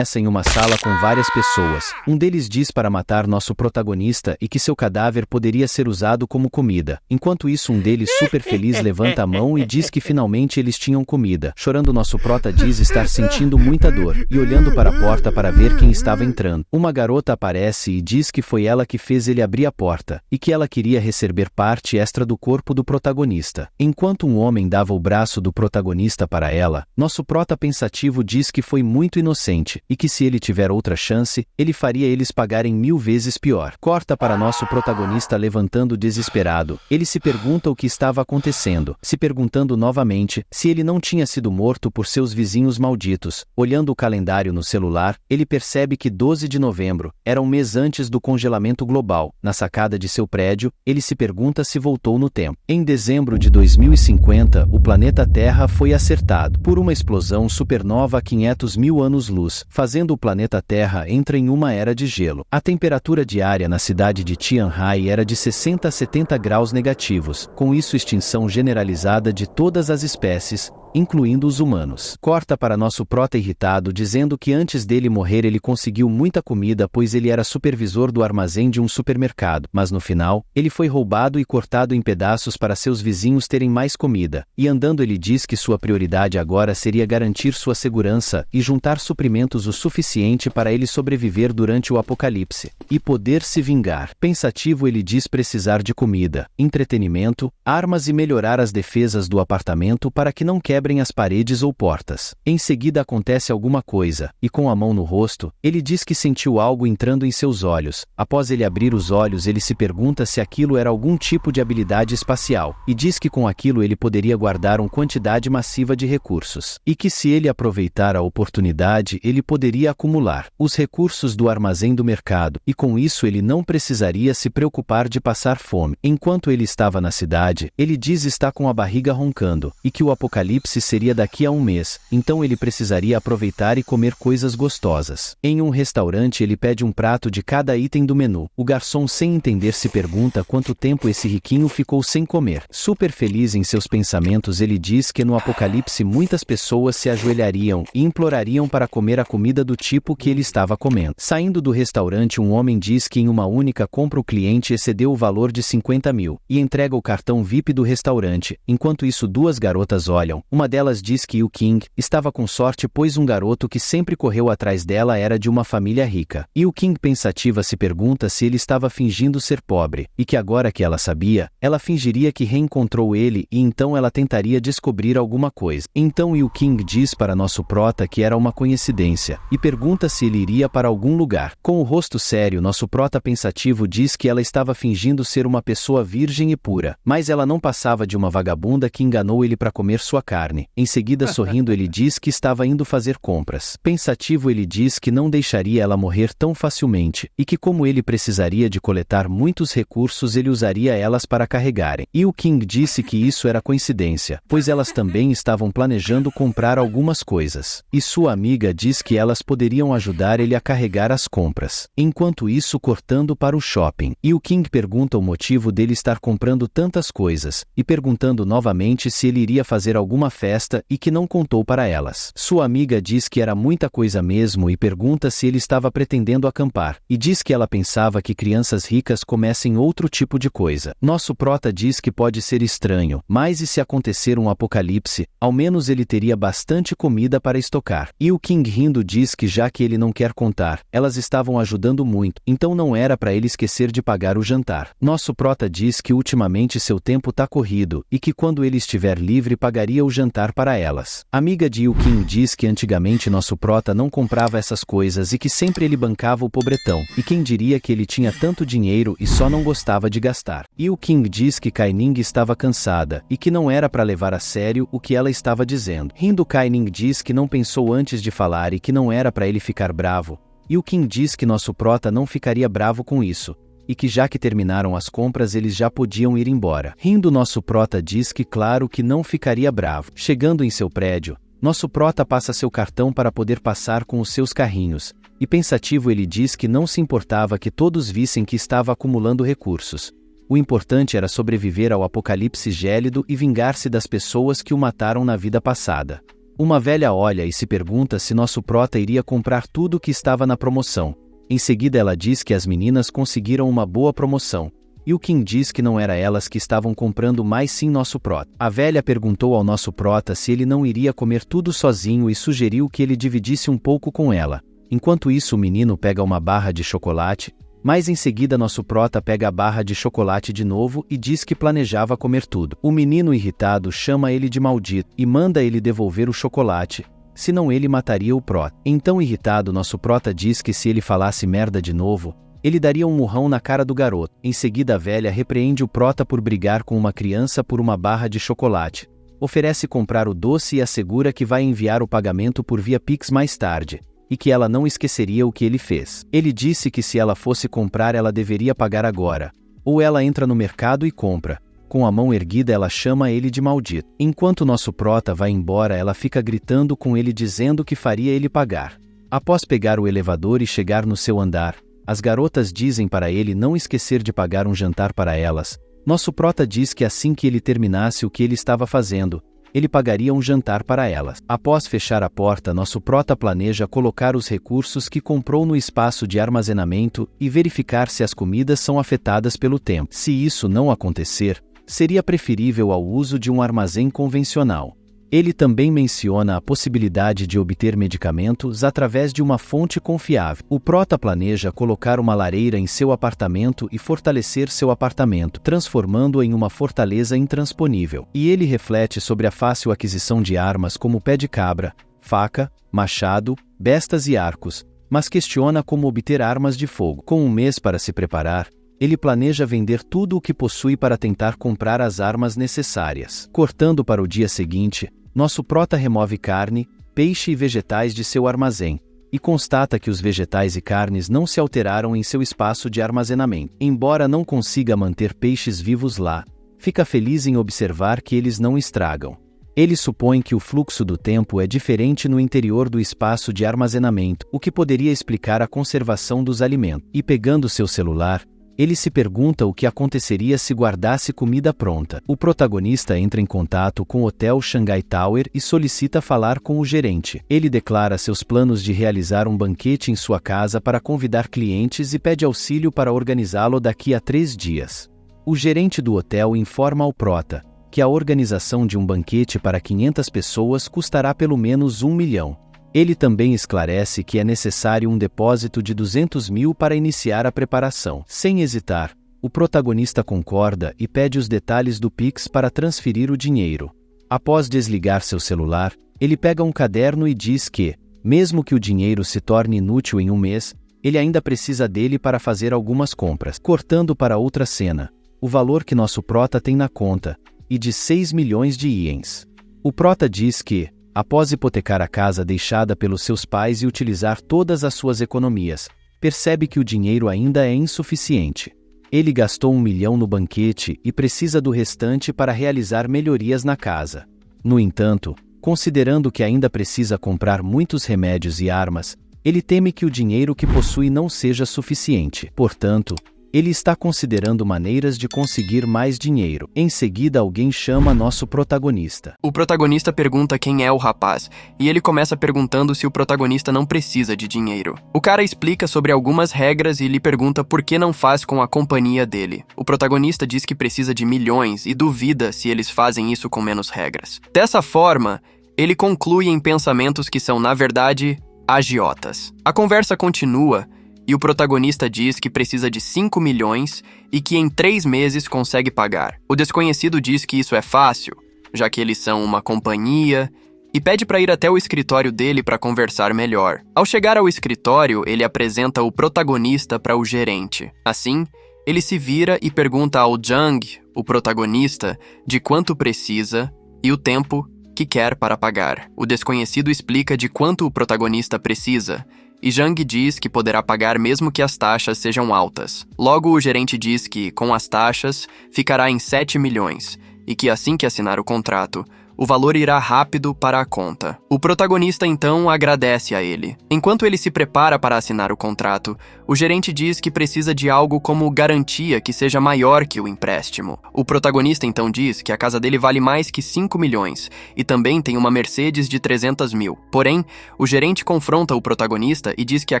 em uma sala com várias pessoas. Um deles diz para matar nosso protagonista e que seu cadáver poderia ser usado como comida. Enquanto isso, um deles, super feliz, levanta a mão e diz que finalmente eles tinham comida. Chorando, nosso prota diz estar sentindo muita dor e olhando para a porta para ver quem estava entrando. Uma garota aparece e diz que foi ela que fez ele abrir a porta e que ela queria receber parte extra do corpo do protagonista. Enquanto um homem dava o braço do protagonista para ela, nosso prota pensativo diz que foi muito inocente e que se ele tiver outra chance, ele faria eles pagarem 1000 vezes pior. Corta para nosso protagonista levantando desesperado. Ele se pergunta o que estava acontecendo, se perguntando novamente se ele não tinha sido morto por seus vizinhos malditos. Olhando o calendário no celular, ele percebe que 12 de novembro era um mês antes do congelamento global. Na sacada de seu prédio, ele se pergunta se voltou no tempo. Em dezembro de 2050, o planeta Terra foi acertado por uma explosão supernova a 500.000 anos-luz, fazendo o planeta Terra entrar em uma era de gelo. A temperatura diária na cidade de Tianhai era de 60 a 70 graus negativos, com isso extinção generalizada de todas as espécies, incluindo os humanos. Corta para nosso prota irritado dizendo que antes dele morrer ele conseguiu muita comida pois ele era supervisor do armazém de um supermercado, mas no final, ele foi roubado e cortado em pedaços para seus vizinhos terem mais comida, e andando ele diz que sua prioridade agora seria garantir sua segurança e juntar suprimentos o suficiente para ele sobreviver durante o apocalipse, e poder se vingar. Pensativo ele diz precisar de comida, entretenimento, armas e melhorar as defesas do apartamento para que não quebrem as paredes ou portas. Em seguida acontece alguma coisa, e com a mão no rosto, ele diz que sentiu algo entrando em seus olhos. Após ele abrir os olhos, ele se pergunta se aquilo era algum tipo de habilidade espacial, e diz que com aquilo ele poderia guardar uma quantidade massiva de recursos, e que se ele aproveitar a oportunidade, ele poderia acumular os recursos do armazém do mercado, e com isso ele não precisaria se preocupar de passar fome. Enquanto ele estava na cidade, ele diz estar com a barriga roncando, e que o apocalipse seria daqui a um mês, então ele precisaria aproveitar e comer coisas gostosas. Em um restaurante ele pede um prato de cada item do menu. O garçom, sem entender, se pergunta quanto tempo esse riquinho ficou sem comer. Super feliz em seus pensamentos, ele diz que no apocalipse muitas pessoas se ajoelhariam e implorariam para comer a comida do tipo que ele estava comendo. Saindo do restaurante, um homem diz que em uma única compra o cliente excedeu o valor de 50.000 e entrega o cartão VIP do restaurante. Enquanto isso, duas garotas olham. Uma delas diz que o King estava com sorte pois um garoto que sempre correu atrás dela era de uma família rica. E o King pensativa se pergunta se ele estava fingindo ser pobre, e que agora que ela sabia, ela fingiria que reencontrou ele e então ela tentaria descobrir alguma coisa. Então o King diz para nosso prota que era uma coincidência, e pergunta se ele iria para algum lugar. Com o rosto sério, nosso prota pensativo diz que ela estava fingindo ser uma pessoa virgem e pura, mas ela não passava de uma vagabunda que enganou ele para comer sua carne. Em seguida, sorrindo, ele diz que estava indo fazer compras. Pensativo, ele diz que não deixaria ela morrer tão facilmente, e que como ele precisaria de coletar muitos recursos, ele usaria elas para carregarem. E o King disse que isso era coincidência, pois elas também estavam planejando comprar algumas coisas. E sua amiga diz que elas poderiam ajudar ele a carregar as compras. Enquanto isso, cortando para o shopping. E o King pergunta o motivo dele estar comprando tantas coisas, e perguntando novamente se ele iria fazer alguma festa e que não contou para elas. Sua amiga diz que era muita coisa mesmo e pergunta se ele estava pretendendo acampar, e diz que ela pensava que crianças ricas comessem outro tipo de coisa. Nosso prota diz que pode ser estranho, mas e se acontecer um apocalipse, ao menos ele teria bastante comida para estocar. E o King rindo diz que já que ele não quer contar, elas estavam ajudando muito, então não era para ele esquecer de pagar o jantar. Nosso prota diz que ultimamente seu tempo tá corrido, e que quando ele estiver livre pagaria o jantar para elas. Amiga de Yu King diz que antigamente nosso prota não comprava essas coisas e que sempre ele bancava o pobretão, e quem diria que ele tinha tanto dinheiro e só não gostava de gastar. Yu King diz que Kaining estava cansada, e que não era para levar a sério o que ela estava dizendo. Rindo, Kaining diz que não pensou antes de falar e que não era para ele ficar bravo. Yu King diz que nosso prota não ficaria bravo com isso, e que já que terminaram as compras eles já podiam ir embora. Rindo, nosso prota diz que claro que não ficaria bravo. Chegando em seu prédio, nosso prota passa seu cartão para poder passar com os seus carrinhos, e pensativo ele diz que não se importava que todos vissem que estava acumulando recursos. O importante era sobreviver ao apocalipse gélido e vingar-se das pessoas que o mataram na vida passada. Uma velha olha e se pergunta se nosso prota iria comprar tudo que estava na promoção. Em seguida ela diz que as meninas conseguiram uma boa promoção. E o Kim diz que não era elas que estavam comprando, mas sim nosso prota. A velha perguntou ao nosso prota se ele não iria comer tudo sozinho e sugeriu que ele dividisse um pouco com ela. Enquanto isso o menino pega uma barra de chocolate, mas em seguida nosso prota pega a barra de chocolate de novo e diz que planejava comer tudo. O menino irritado chama ele de maldito e manda ele devolver o chocolate, senão ele mataria o prota. Então irritado nosso prota diz que se ele falasse merda de novo, ele daria um murrão na cara do garoto. Em seguida a velha repreende o prota por brigar com uma criança por uma barra de chocolate. Oferece comprar o doce e assegura que vai enviar o pagamento por via Pix mais tarde, e que ela não esqueceria o que ele fez. Ele disse que se ela fosse comprar ela deveria pagar agora. Ou ela entra no mercado e compra. Com a mão erguida ela chama ele de maldito. Enquanto nosso prota vai embora ela fica gritando com ele dizendo que faria ele pagar. Após pegar o elevador e chegar no seu andar, as garotas dizem para ele não esquecer de pagar um jantar para elas. Nosso prota diz que assim que ele terminasse o que ele estava fazendo, ele pagaria um jantar para elas. Após fechar a porta, nosso prota planeja colocar os recursos que comprou no espaço de armazenamento e verificar se as comidas são afetadas pelo tempo. Se isso não acontecer, seria preferível ao uso de um armazém convencional. Ele também menciona a possibilidade de obter medicamentos através de uma fonte confiável. O prota planeja colocar uma lareira em seu apartamento e fortalecer seu apartamento, transformando-o em uma fortaleza intransponível. E ele reflete sobre a fácil aquisição de armas como pé de cabra, faca, machado, bestas e arcos, mas questiona como obter armas de fogo. Com um mês para se preparar, ele planeja vender tudo o que possui para tentar comprar as armas necessárias. Cortando para o dia seguinte, nosso prota remove carne, peixe e vegetais de seu armazém, e constata que os vegetais e carnes não se alteraram em seu espaço de armazenamento. Embora não consiga manter peixes vivos lá, fica feliz em observar que eles não estragam. Ele supõe que o fluxo do tempo é diferente no interior do espaço de armazenamento, o que poderia explicar a conservação dos alimentos. E pegando seu celular, ele se pergunta o que aconteceria se guardasse comida pronta. O protagonista entra em contato com o Hotel Shanghai Tower e solicita falar com o gerente. Ele declara seus planos de realizar um banquete em sua casa para convidar clientes e pede auxílio para organizá-lo daqui a 3 dias. O gerente do hotel informa ao prota que a organização de um banquete para 500 pessoas custará pelo menos 1 milhão. Ele também esclarece que é necessário um depósito de 200 mil para iniciar a preparação. Sem hesitar, o protagonista concorda e pede os detalhes do Pix para transferir o dinheiro. Após desligar seu celular, ele pega um caderno e diz que, mesmo que o dinheiro se torne inútil em um mês, ele ainda precisa dele para fazer algumas compras. Cortando para outra cena, o valor que nosso prota tem na conta, e de 6 milhões de ienes. O prota diz que, após hipotecar a casa deixada pelos seus pais e utilizar todas as suas economias, percebe que o dinheiro ainda é insuficiente. Ele gastou 1 milhão no banquete e precisa do restante para realizar melhorias na casa. No entanto, considerando que ainda precisa comprar muitos remédios e armas, ele teme que o dinheiro que possui não seja suficiente. Portanto, ele está considerando maneiras de conseguir mais dinheiro. Em seguida, alguém chama nosso protagonista. O protagonista pergunta quem é o rapaz, e ele começa perguntando se o protagonista não precisa de dinheiro. O cara explica sobre algumas regras e lhe pergunta por que não faz com a companhia dele. O protagonista diz que precisa de milhões e duvida se eles fazem isso com menos regras. Dessa forma, ele conclui em pensamentos que são, na verdade, agiotas. A conversa continua, e o protagonista diz que precisa de 5 milhões e que em 3 meses consegue pagar. O desconhecido diz que isso é fácil, já que eles são uma companhia, e pede para ir até o escritório dele para conversar melhor. Ao chegar ao escritório, ele apresenta o protagonista para o gerente. Assim, ele se vira e pergunta ao Jung, o protagonista, de quanto precisa e o tempo que quer para pagar. O desconhecido explica de quanto o protagonista precisa, e Jung diz que poderá pagar mesmo que as taxas sejam altas. Logo, o gerente diz que, com as taxas, ficará em 7 milhões, e que assim que assinar o contrato, o valor irá rápido para a conta. O protagonista então agradece a ele. Enquanto ele se prepara para assinar o contrato, o gerente diz que precisa de algo como garantia que seja maior que o empréstimo. O protagonista então diz que a casa dele vale mais que 5 milhões e também tem uma Mercedes de 300 mil. Porém, o gerente confronta o protagonista e diz que a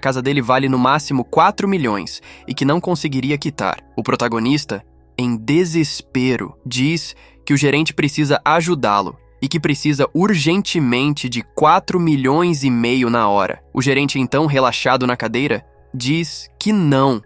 casa dele vale no máximo 4 milhões e que não conseguiria quitar. O protagonista, em desespero, diz que o gerente precisa ajudá-lo e que precisa urgentemente de 4 milhões e meio na hora. O gerente, então, relaxado na cadeira, diz que não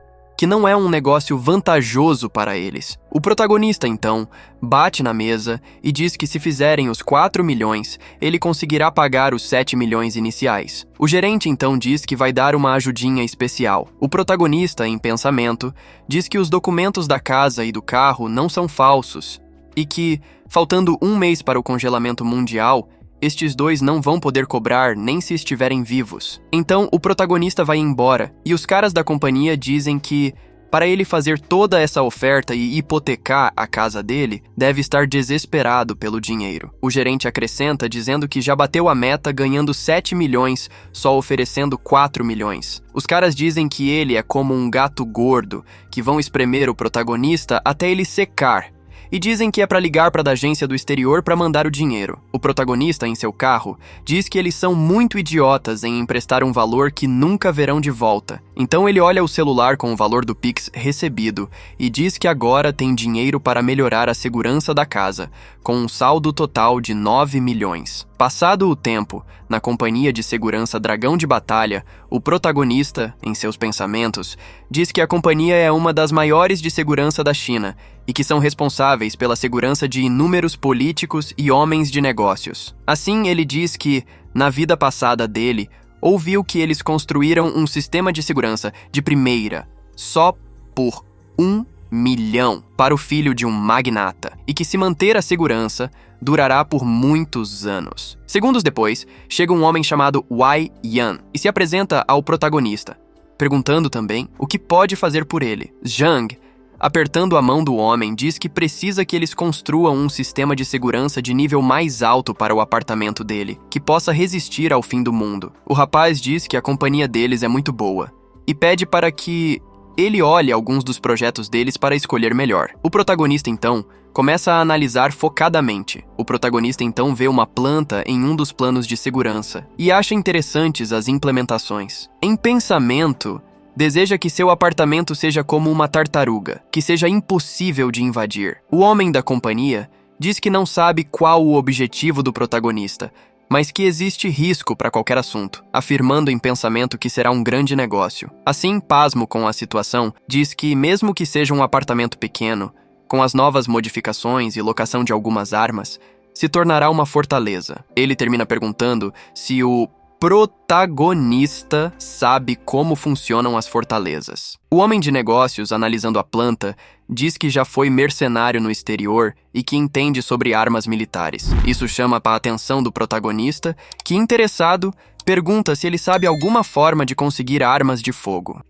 é um negócio vantajoso para eles. O protagonista, então, bate na mesa e diz que se fizerem os 4 milhões, ele conseguirá pagar os 7 milhões iniciais. O gerente, então, diz que vai dar uma ajudinha especial. O protagonista, em pensamento, diz que os documentos da casa e do carro não são falsos e que, faltando um mês para o congelamento mundial, estes dois não vão poder cobrar nem se estiverem vivos. Então, o protagonista vai embora e os caras da companhia dizem que, para ele fazer toda essa oferta e hipotecar a casa dele, deve estar desesperado pelo dinheiro. O gerente acrescenta dizendo que já bateu a meta ganhando 7 milhões, só oferecendo 4 milhões. Os caras dizem que ele é como um gato gordo, que vão espremer o protagonista até ele secar. E dizem que é para ligar para a agência do exterior para mandar o dinheiro. O protagonista, em seu carro, diz que eles são muito idiotas em emprestar um valor que nunca verão de volta. Então ele olha o celular com o valor do Pix recebido e diz que agora tem dinheiro para melhorar a segurança da casa, com um saldo total de 9 milhões. Passado o tempo, na companhia de segurança Dragão de Batalha, o protagonista, em seus pensamentos, diz que a companhia é uma das maiores de segurança da China e que são responsáveis pela segurança de inúmeros políticos e homens de negócios. Assim, ele diz que, na vida passada dele, ouviu que eles construíram um sistema de segurança de primeira, só por 1 milhão, para o filho de um magnata, e que se manter a segurança, durará por muitos anos. Segundos depois, chega um homem chamado Wai Yan e se apresenta ao protagonista, perguntando também o que pode fazer por ele. Zhang, apertando a mão do homem, diz que precisa que eles construam um sistema de segurança de nível mais alto para o apartamento dele, que possa resistir ao fim do mundo. O rapaz diz que a companhia deles é muito boa e pede para que ele olhe alguns dos projetos deles para escolher melhor. O protagonista, então, começa a analisar focadamente. O protagonista, então, vê uma planta em um dos planos de segurança e acha interessantes as implementações. Em pensamento, deseja que seu apartamento seja como uma tartaruga, que seja impossível de invadir. O homem da companhia diz que não sabe qual o objetivo do protagonista, mas que existe risco para qualquer assunto, afirmando em pensamento que será um grande negócio. Assim, pasmo com a situação, diz que mesmo que seja um apartamento pequeno, com as novas modificações e locação de algumas armas, se tornará uma fortaleza. Ele termina perguntando se o protagonista sabe como funcionam as fortalezas. O homem de negócios, analisando a planta, diz que já foi mercenário no exterior e que entende sobre armas militares. Isso chama a atenção do protagonista, que, interessado, pergunta se ele sabe alguma forma de conseguir armas de fogo.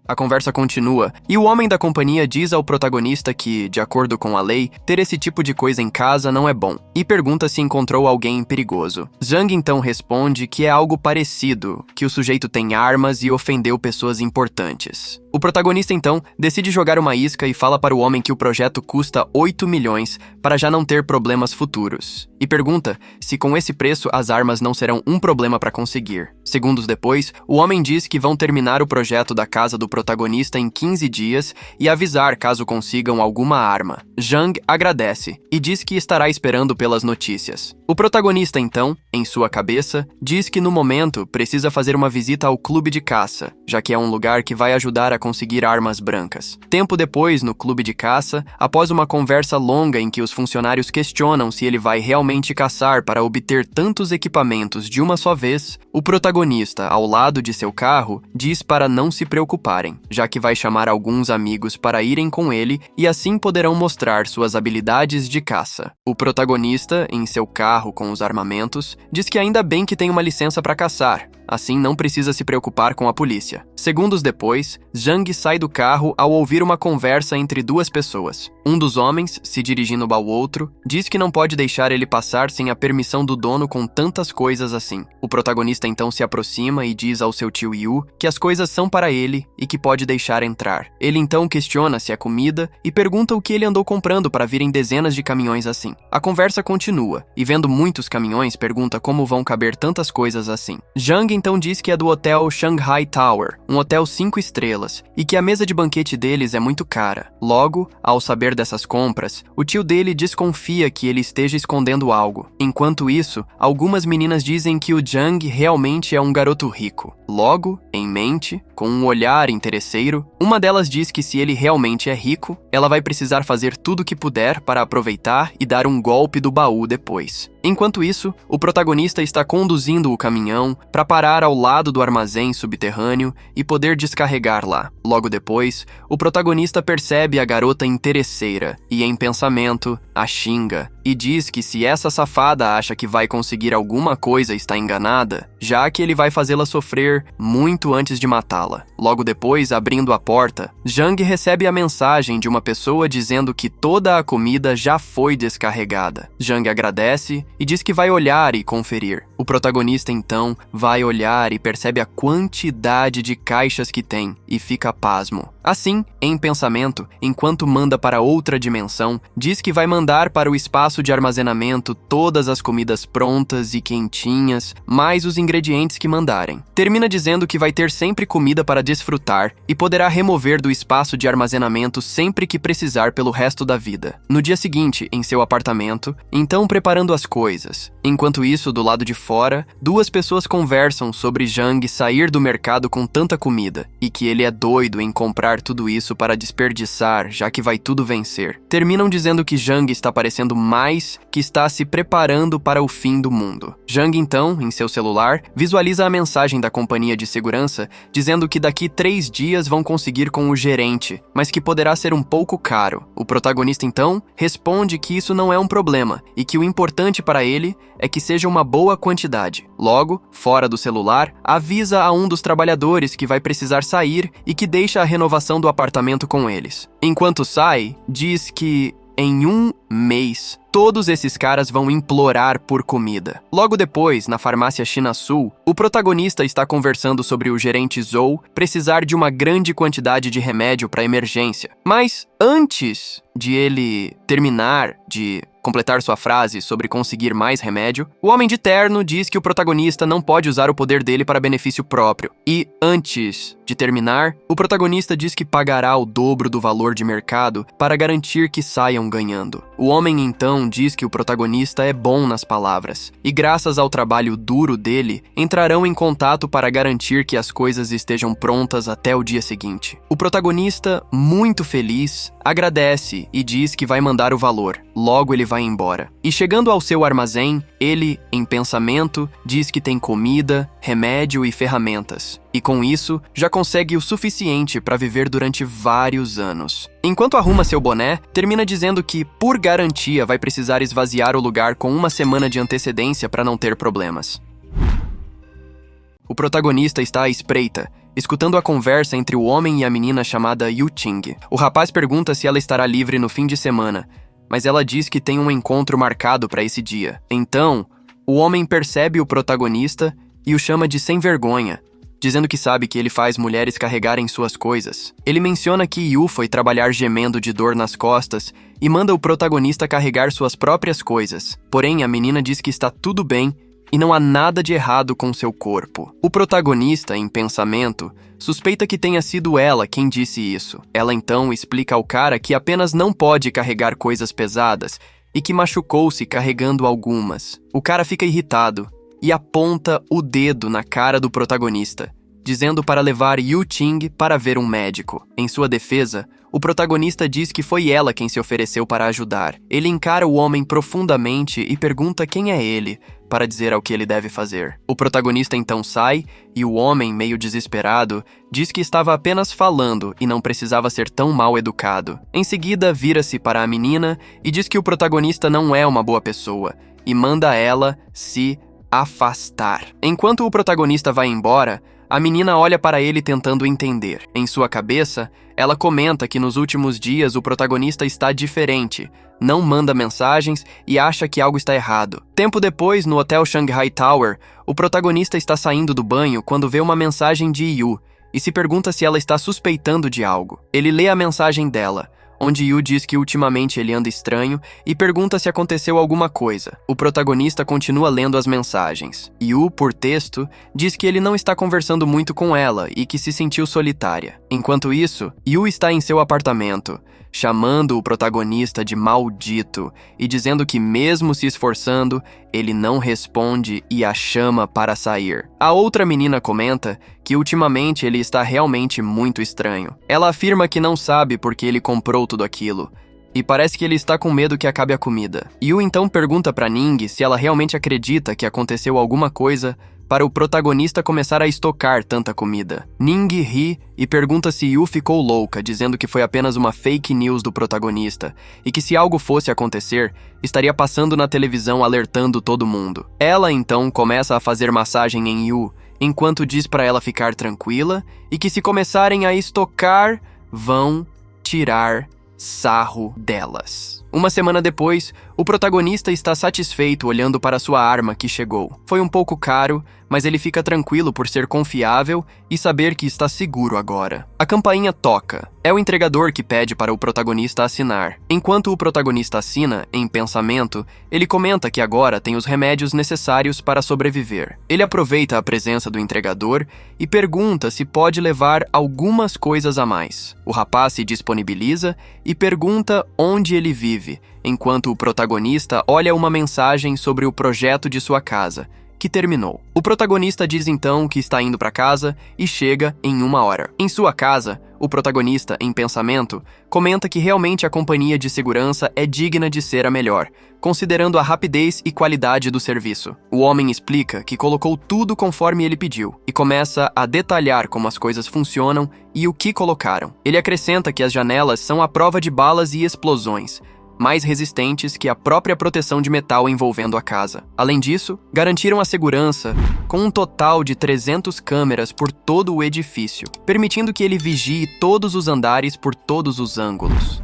A conversa continua, e o homem da companhia diz ao protagonista que, de acordo com a lei, ter esse tipo de coisa em casa não é bom, e pergunta se encontrou alguém perigoso. Zhang então responde que é algo parecido, que o sujeito tem armas e ofendeu pessoas importantes. O protagonista, então, decide jogar uma isca e fala para o homem que o projeto custa 8 milhões para já não ter problemas futuros. E pergunta se com esse preço as armas não serão um problema para conseguir. Segundos depois, o homem diz que vão terminar o projeto da casa do protagonista em 15 dias e avisar caso consigam alguma arma. Zhang agradece e diz que estará esperando pelas notícias. O protagonista, então, em sua cabeça, diz que no momento precisa fazer uma visita ao clube de caça, já que é um lugar que vai ajudar a conseguir armas brancas. Tempo depois, no clube de caça, após uma conversa longa em que os funcionários questionam se ele vai realmente caçar para obter tantos equipamentos de uma só vez, o protagonista, ao lado de seu carro, diz para não se preocuparem, já que vai chamar alguns amigos para irem com ele e assim poderão mostrar suas habilidades de caça. O protagonista, em seu carro com os armamentos, diz que ainda bem que tem uma licença para caçar. assim não precisa se preocupar com a polícia. Segundos depois, Zhang sai do carro ao ouvir uma conversa entre duas pessoas. Um dos homens, se dirigindo ao outro, diz que não pode deixar ele passar sem a permissão do dono com tantas coisas assim. O protagonista então se aproxima e diz ao seu tio Yu que as coisas são para ele e que pode deixar entrar. Ele então questiona se é comida e pergunta o que ele andou comprando para virem dezenas de caminhões assim. A conversa continua, e vendo muitos caminhões, pergunta como vão caber tantas coisas assim. Zhang então diz que é do hotel Shanghai Tower, um hotel 5 estrelas, e que a mesa de banquete deles é muito cara. Logo, ao saber dessas compras, o tio dele desconfia que ele esteja escondendo algo. Enquanto isso, algumas meninas dizem que o Zhang realmente é um garoto rico. Logo, em mente, com um olhar interesseiro, uma delas diz que se ele realmente é rico, ela vai precisar fazer tudo o que puder para aproveitar e dar um golpe do baú depois. Enquanto isso, o protagonista está conduzindo o caminhão para parar ao lado do armazém subterrâneo e poder descarregar lá. Logo depois, o protagonista percebe a garota interesseira e, em pensamento, a xinga e diz que se essa safada acha que vai conseguir alguma coisa está enganada, já que ele vai fazê-la sofrer muito antes de matá-la. Logo depois, abrindo a porta, Zhang recebe a mensagem de uma pessoa dizendo que toda a comida já foi descarregada. Zhang agradece e diz que vai olhar e conferir. O protagonista então vai olhar e percebe a quantidade de caixas que tem e fica pasmo. Assim, em pensamento, enquanto manda para outra dimensão, diz que vai mandar para o espaço de armazenamento todas as comidas prontas e quentinhas, mais os ingredientes que mandarem. Termina dizendo que vai ter sempre comida para desfrutar e poderá remover do espaço de armazenamento sempre que precisar pelo resto da vida. No dia seguinte, em seu apartamento, então preparando as coisas. Enquanto isso, do lado de fora, duas pessoas conversam sobre Zhang sair do mercado com tanta comida e que ele é doido em comprar tudo isso para desperdiçar, já que vai tudo vencer. Terminam dizendo que Zhang está parecendo mais que está se preparando para o fim do mundo. Zhang então, em seu celular, visualiza a mensagem da companhia de segurança dizendo que daqui 3 dias vão conseguir com o gerente, mas que poderá ser um pouco caro. O protagonista então responde que isso não é um problema e que o importante para ele é que seja uma boa quantidade. Logo, fora do celular, avisa a um dos trabalhadores que vai precisar sair e que deixa a renovação do apartamento com eles. Enquanto sai, diz que em 1 mês, todos esses caras vão implorar por comida. Logo depois, na farmácia China Sul, o protagonista está conversando sobre o gerente Zhou precisar de uma grande quantidade de remédio para emergência. Mas antes de ele terminar de completar sua frase sobre conseguir mais remédio, o homem de terno diz que o protagonista não pode usar o poder dele para benefício próprio. E, antes de terminar, o protagonista diz que pagará o dobro do valor de mercado para garantir que saiam ganhando. O homem então diz que o protagonista é bom nas palavras, e graças ao trabalho duro dele, entrarão em contato para garantir que as coisas estejam prontas até o dia seguinte. O protagonista, muito feliz, agradece e diz que vai mandar o valor. Logo ele vai embora. E chegando ao seu armazém, ele, em pensamento, diz que tem comida, remédio e ferramentas. E com isso, já consegue o suficiente para viver durante vários anos. Enquanto arruma seu boné, termina dizendo que, por garantia, vai precisar esvaziar o lugar com 1 semana de antecedência para não ter problemas. O protagonista está à espreita, escutando a conversa entre o homem e a menina chamada Yu Ting. O rapaz pergunta se ela estará livre no fim de semana, mas ela diz que tem um encontro marcado para esse dia. Então, o homem percebe o protagonista e o chama de sem vergonha, dizendo que sabe que ele faz mulheres carregarem suas coisas. Ele menciona que Yu foi trabalhar gemendo de dor nas costas e manda o protagonista carregar suas próprias coisas. Porém, a menina diz que está tudo bem e não há nada de errado com seu corpo. O protagonista, em pensamento, suspeita que tenha sido ela quem disse isso. Ela então explica ao cara que apenas não pode carregar coisas pesadas e que machucou-se carregando algumas. O cara fica irritado e aponta o dedo na cara do protagonista, dizendo para levar Yu Ting para ver um médico. Em sua defesa, o protagonista diz que foi ela quem se ofereceu para ajudar. Ele encara o homem profundamente e pergunta quem é ele, para dizer ao que ele deve fazer. O protagonista então sai e o homem, meio desesperado, diz que estava apenas falando e não precisava ser tão mal educado. Em seguida, vira-se para a menina e diz que o protagonista não é uma boa pessoa e manda ela se afastar. Enquanto o protagonista vai embora, a menina olha para ele tentando entender. Em sua cabeça, ela comenta que nos últimos dias o protagonista está diferente, não manda mensagens e acha que algo está errado. Tempo depois, no Hotel Shanghai Tower, o protagonista está saindo do banho quando vê uma mensagem de Yu e se pergunta se ela está suspeitando de algo. Ele lê a mensagem dela, onde Yu diz que ultimamente ele anda estranho e pergunta se aconteceu alguma coisa. O protagonista continua lendo as mensagens. Yu, por texto, diz que ele não está conversando muito com ela e que se sentiu solitária. Enquanto isso, Yu está em seu apartamento, chamando o protagonista de maldito e dizendo que mesmo se esforçando, ele não responde e a chama para sair. A outra menina comenta que ultimamente ele está realmente muito estranho. Ela afirma que não sabe porque ele comprou tudo aquilo, e parece que ele está com medo que acabe a comida. Yu então pergunta para Ning se ela realmente acredita que aconteceu alguma coisa para o protagonista começar a estocar tanta comida. Ning ri e pergunta se Yu ficou louca, dizendo que foi apenas uma fake news do protagonista e que se algo fosse acontecer, estaria passando na televisão alertando todo mundo. Ela então começa a fazer massagem em Yu, enquanto diz para ela ficar tranquila e que se começarem a estocar, vão tirar sarro delas. Uma semana depois, o protagonista está satisfeito olhando para sua arma que chegou. Foi um pouco caro, mas ele fica tranquilo por ser confiável e saber que está seguro agora. A campainha toca. É o entregador que pede para o protagonista assinar. Enquanto o protagonista assina, em pensamento, ele comenta que agora tem os remédios necessários para sobreviver. Ele aproveita a presença do entregador e pergunta se pode levar algumas coisas a mais. O rapaz se disponibiliza e pergunta onde ele vive, enquanto o protagonista olha uma mensagem sobre o projeto de sua casa, que terminou. O protagonista diz então que está indo para casa e chega em 1 hora. Em sua casa, o protagonista, em pensamento, comenta que realmente a companhia de segurança é digna de ser a melhor, considerando a rapidez e qualidade do serviço. O homem explica que colocou tudo conforme ele pediu e começa a detalhar como as coisas funcionam e o que colocaram. Ele acrescenta que as janelas são à prova de balas e explosões, mais resistentes que a própria proteção de metal envolvendo a casa. Além disso, garantiram a segurança com um total de 300 câmeras por todo o edifício, permitindo que ele vigie todos os andares por todos os ângulos.